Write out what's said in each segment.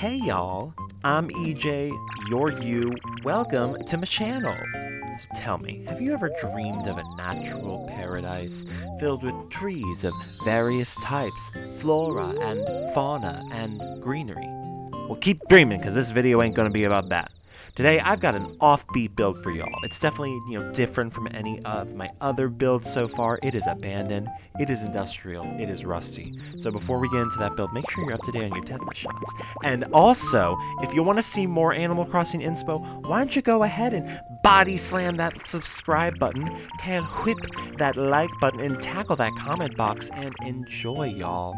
Hey y'all, I'm EJ, you're you, welcome to my channel. So tell me, have you ever dreamed of a natural paradise filled with trees of various types, flora and fauna and greenery? Well, keep dreaming, because this video ain't gonna be about that. Today, I've got an offbeat build for y'all. It's definitely, different from any of my other builds so far. It is abandoned, it is industrial, it is rusty. So before we get into that build, make sure you're up to date on your tetanus shots. And also, if you want to see more Animal Crossing inspo, why don't you go ahead and body slam that subscribe button, tail whip that like button, and tackle that comment box, and enjoy, y'all.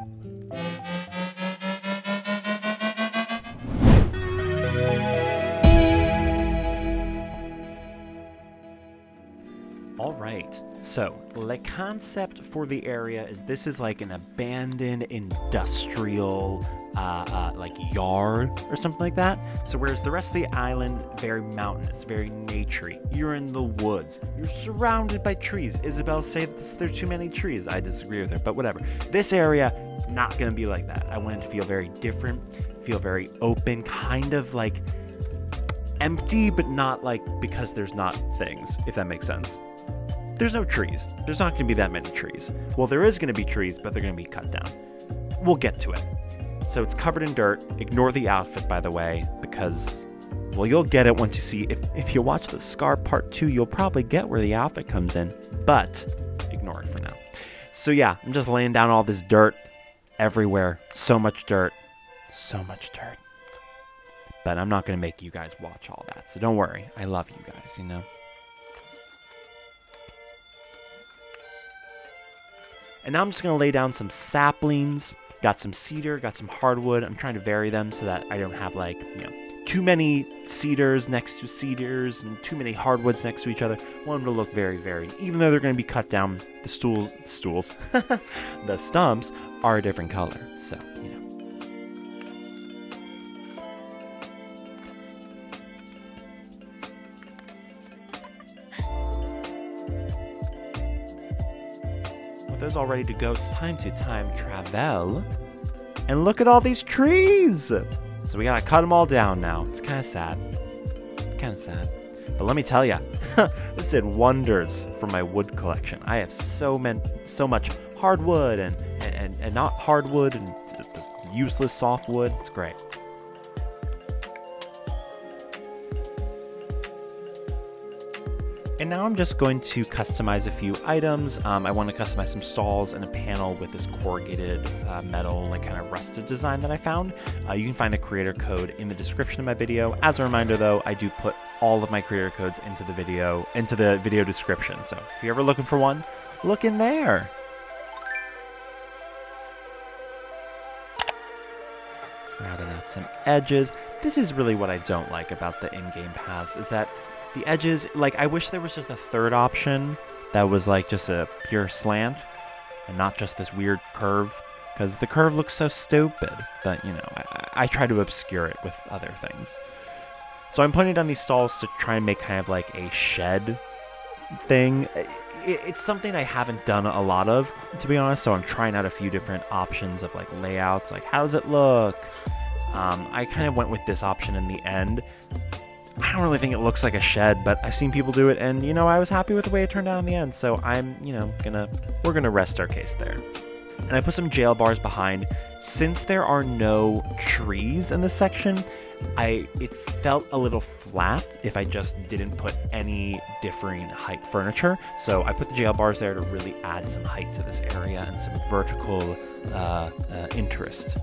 Alright, so the concept for the area is this is like an abandoned industrial like yard or something like that. So whereas the rest of the island, very mountainous, very naturey, you're in the woods, you're surrounded by trees. Isabel said there are too many trees. I disagree with her, but whatever. This area, not gonna be like that. I want it to feel very different, feel very open, kind of like empty, but not like because there's not things, if that makes sense. There's no trees. There's not going to be that many trees. Well, there is going to be trees, but they're going to be cut down. We'll get to it. So it's covered in dirt. Ignore the outfit, by the way, because, well, you'll get it once you see. If you watch the Scar Part 2, you'll probably get where the outfit comes in, but ignore it for now. So yeah, I'm just laying down all this dirt everywhere. So much dirt. So much dirt. But I'm not going to make you guys watch all that, so don't worry. I love you guys, you know? And now I'm just going to lay down some saplings, got some cedar, got some hardwood. I'm trying to vary them so that I don't have like, too many cedars next to cedars and too many hardwoods next to each other. I want them to look very varied. Even though they're going to be cut down, the stools, the stumps are a different color. So, those all ready to go, it's time to time travel. And look at all these trees! So we gotta cut them all down now. It's kind of sad. But let me tell ya, this did wonders for my wood collection. I have so much hardwood and not hardwood and just useless softwood. It's great. And now I'm just going to customize a few items. I want to customize some stalls and a panel with this corrugated metal, like kind of rusted design that I found. You can find the creator code in the description of my video. As a reminder though, I do put all of my creator codes into the video description. So if you're ever looking for one, look in there. Rounding out some edges. This is really what I don't like about the in-game paths, is that the edges, like, I wish there was just a third option that was like just a pure slant and not just this weird curve, because the curve looks so stupid. But, I try to obscure it with other things. So I'm putting down these stalls to try and make kind of like a shed thing. It's something I haven't done a lot of, to be honest, so I'm trying out a few different options of like layouts, like how does it look? I kind of went with this option in the end. I don't really think it looks like a shed, but I've seen people do it, and, I was happy with the way it turned out in the end, so I'm, we're gonna rest our case there. And I put some jail bars behind. Since there are no trees in this section, it felt a little flat if I just didn't put any differing height furniture, so I put the jail bars there to really add some height to this area and some vertical interest.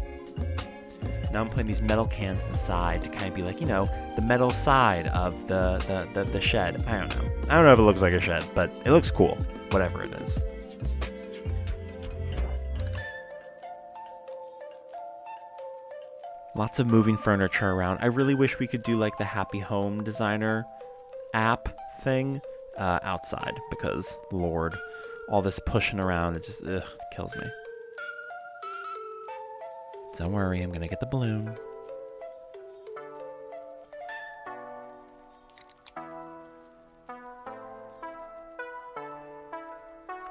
Now I'm putting these metal cans on the side to kind of be like, the metal side of the shed. I don't know. I don't know if it looks like a shed, but it looks cool, whatever it is. Lots of moving furniture around. I really wish we could do like the Happy Home Designer app thing outside, because, Lord, all this pushing around, it just kills me. Don't worry, I'm gonna get the balloon.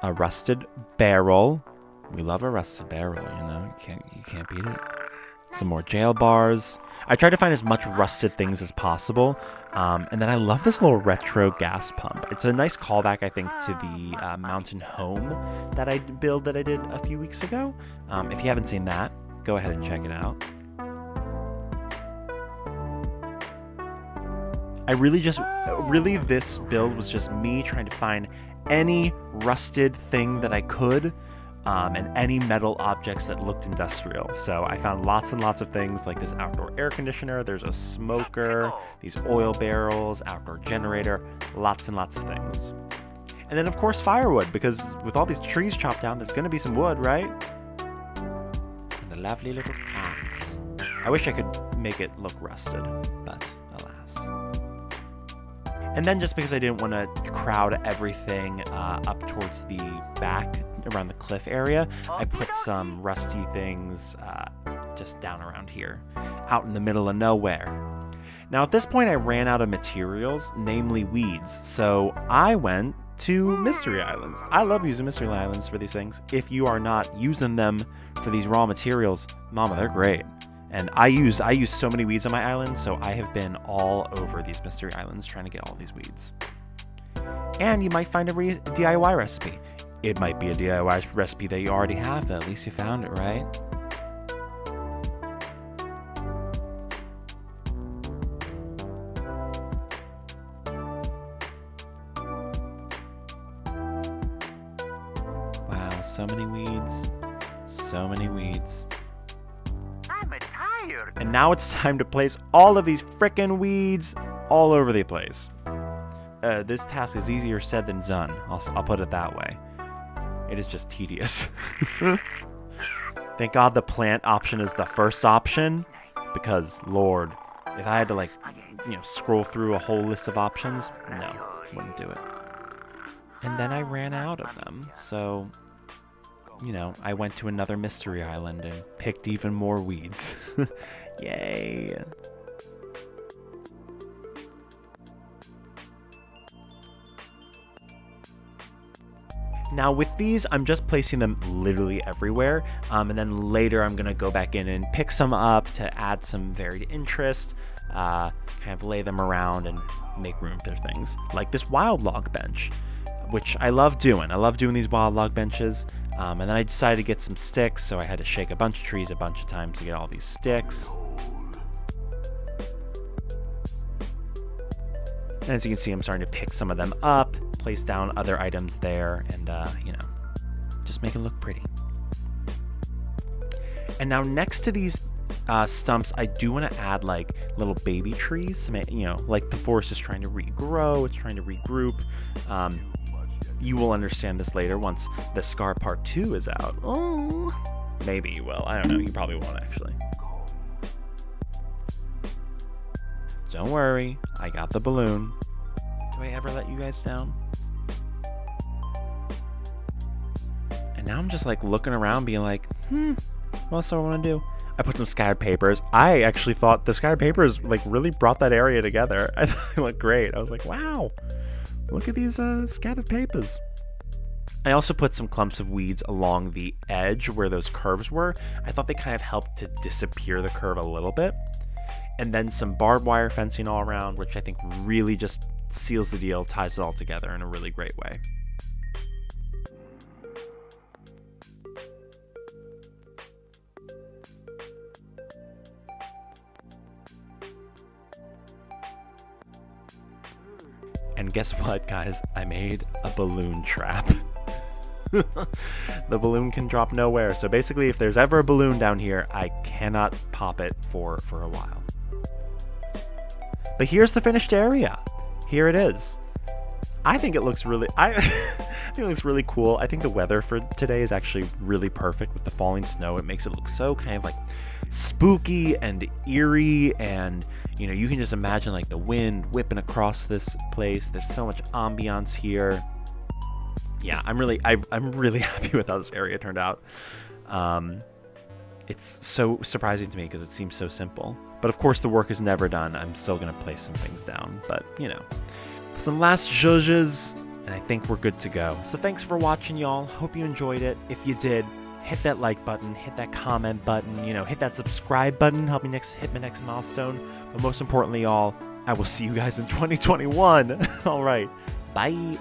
A rusted barrel. We love a rusted barrel, you can't beat it. Some more jail bars. I tried to find as much rusted things as possible. And then I love this little retro gas pump. It's a nice callback, I think, to the mountain home that I did a few weeks ago. If you haven't seen that, go ahead and check it out. Really this build was just me trying to find any rusted thing that I could, and any metal objects that looked industrial. So I found lots and lots of things like this outdoor air conditioner, there's a smoker, these oil barrels, outdoor generator, lots and lots of things. And then of course firewood, because with all these trees chopped down, there's gonna be some wood, right? And a lovely little axe. I wish I could make it look rusted, but alas. And then just because I didn't want to crowd everything up towards the back around the cliff area, I put some rusty things just down around here, out in the middle of nowhere. Now at this point I ran out of materials, namely weeds, so I went to Mystery Islands. I love using Mystery Islands for these things. If you are not using them for these raw materials, mama, they're great. And I use so many weeds on my island, so I have been all over these Mystery Islands trying to get all these weeds. And you might find a DIY recipe. It might be a DIY recipe that you already have, but at least you found it, right? Wow, so many weeds. So many weeds. And now it's time to place all of these frickin' weeds all over the place. This task is easier said than done. I'll put it that way. It is just tedious. Thank God the plant option is the first option, because Lord, if I had to scroll through a whole list of options, no, wouldn't do it. And then I ran out of them, so I went to another mystery island and picked even more weeds. Yay! Now with these, I'm just placing them literally everywhere, and then later I'm going to go back in and pick some up to add some varied interest, kind of lay them around and make room for things. Like this wild log bench, which I love doing. I love doing these wild log benches. And then I decided to get some sticks, so I had to shake a bunch of trees a bunch of times to get all these sticks. And as you can see, I'm starting to pick some of them up, place down other items there, and, just make it look pretty. And now next to these stumps, I do want to add, little baby trees. Like the forest is trying to regrow, it's trying to regroup. You will understand this later once the Scar Part 2 is out. Oh, maybe you will. I don't know. You probably won't, actually. Don't worry. I got the balloon. Do I ever let you guys down? And now I'm just, looking around being like, what else do I want to do? I put some scattered papers. I actually thought the scattered papers, really brought that area together. I thought it looked great. I was like, wow. Look at these scattered papers. I also put some clumps of weeds along the edge where those curves were. I thought they kind of helped to disappear the curve a little bit. And then some barbed wire fencing all around, which I think really just seals the deal, ties it all together in a really great way. And guess what, guys? I made a balloon trap. The balloon can drop nowhere. So basically, if there's ever a balloon down here, I cannot pop it for a while. But here's the finished area. Here it is. I think it looks really... I think it looks really cool. I think the weather for today is actually really perfect with the falling snow. It makes it look so kind of spooky and eerie, and you can just imagine the wind whipping across this place. There's so much ambiance here. Yeah, I'm really happy with how this area turned out. It's so surprising to me because it seems so simple. But of course the work is never done. I'm still gonna place some things down, but some last judges, and I think we're good to go. So thanks for watching, y'all. Hope you enjoyed it. If you did, hit that like button, hit that comment button, you know, hit that subscribe button, help me hit my next milestone. But most importantly, all, I will see you guys in 2021. All right, bye.